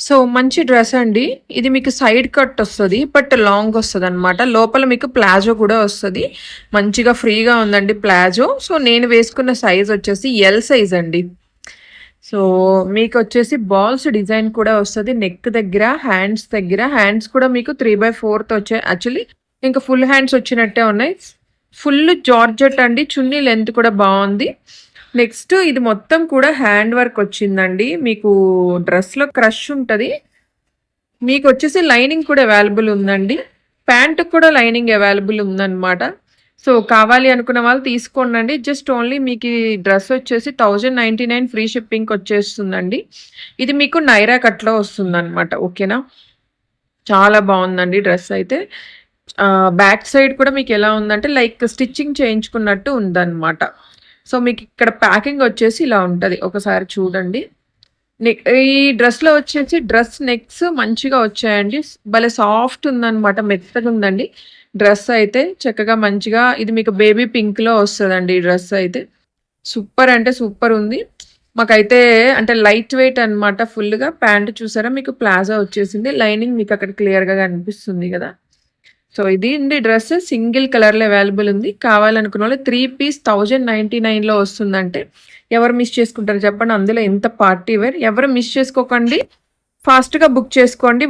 So, మంచి dress అండి. ఇది మీకు సైడ్ కట్ ఒస్తది. బట్ లాంగ్ ఒస్తదనమాట. లోపల మీకు ప్లాజో కూడా ఒస్తది. మంచిగా ఫ్రీగా ఉందండి ప్లాజో. సో, నేను వేసుకున్న సైజ్ వచ్చేసి ఎల్ సైజ్ అండి. సో, మీకొచ్చేసి బాల్స్ డిజైన్ కూడా ఒస్తది. నెక్ దగ్గర, హ్యాండ్స్ దగ్గర. హ్యాండ్స్ కూడా మీకు 3/4 వచ్చాయి. యాక్చువల్లీ ఇంకా ఫుల్ హ్యాండ్స్ వచ్చినట్టే ఉన్నాయి. ఫుల్ జార్జెట్ అండి. చున్నీ లెంత్ కూడా బావుంది. నెక్స్ట్ ఇది మొత్తం కూడా హ్యాండ్ వర్క్ వచ్చిందండి. మీకు డ్రెస్‌లో క్రష్ ఉంటది. మీకొచ్చేసి లైనింగ్ కూడా అవైలబుల్ ఉందండి. ప్యాంట్‌కి కూడా లైనింగ్ అవైలబుల్ ఉందన్నమాట. సో, కావాలి అనుకున్న వాళ్ళు తీసుకోండండి. జస్ట్ ఓన్లీ మీకీ డ్రెస్ వచ్చేసి 1099 ఫ్రీ షిప్పింగ్‌కొచ్చేస్తుందండి. ఇది మీకు నైరా కట్‌లో వస్తుందన్నమాట. ఓకేనా? చాలా బావుందండి డ్రెస్ అయితే. బ్యాక్ సైడ్ కూడా మీకెలా ఉందంటే లైక్ స్టిచ్చింగ్ చేయించుకున్నట్టు ఉందన్నమాట. సో, మీకిక్కడ ప్యాకింగ్ వచ్చేసి ఇలా ఉంటది. ఒకసారి చూడండి. ఈ డ్రెస్‌లో వచ్చేసి డ్రెస్ నెక్స్ మంచిగా వచ్చాయండి. భలే సాఫ్ట్ ఉందన్నమాట. మెత్తగుందండి. డ్రెస్ అయితే చక్కగా మంచిగా ఇది మీకు బేబీ పింక్‌లో వస్తదండి ఈ డ్రెస్ అయితే. సూపర్ అంటే సూపర్ ఉంది. మాకైతే అంటే లైట్ వెయిట్ అన్నమాట ఫుల్‌గా. ప్యాంట్ చూసారా మీకు ప్లాజో వచ్చేసింది. లైనింగ్ మీకు అక్కడ క్లియర్‌గా కనిపిస్తుంది గదా! సో, ఇది అండి డ్రెస్ సింగిల్ కలర్‌లో అవైలబుల్ ఉంది. కావాలనుకున్న వాళ్ళు 3 పీస్ 1099లో వస్తుందంటే ఎవరు మిస్ చేసుకుంటారు చెప్పండి. అందులో ఎంత పార్టీ వేర్. ఎవరు మిస్ చేసుకోకండి. ఫాస్ట్‌గా బుక్ చేసుకోండి.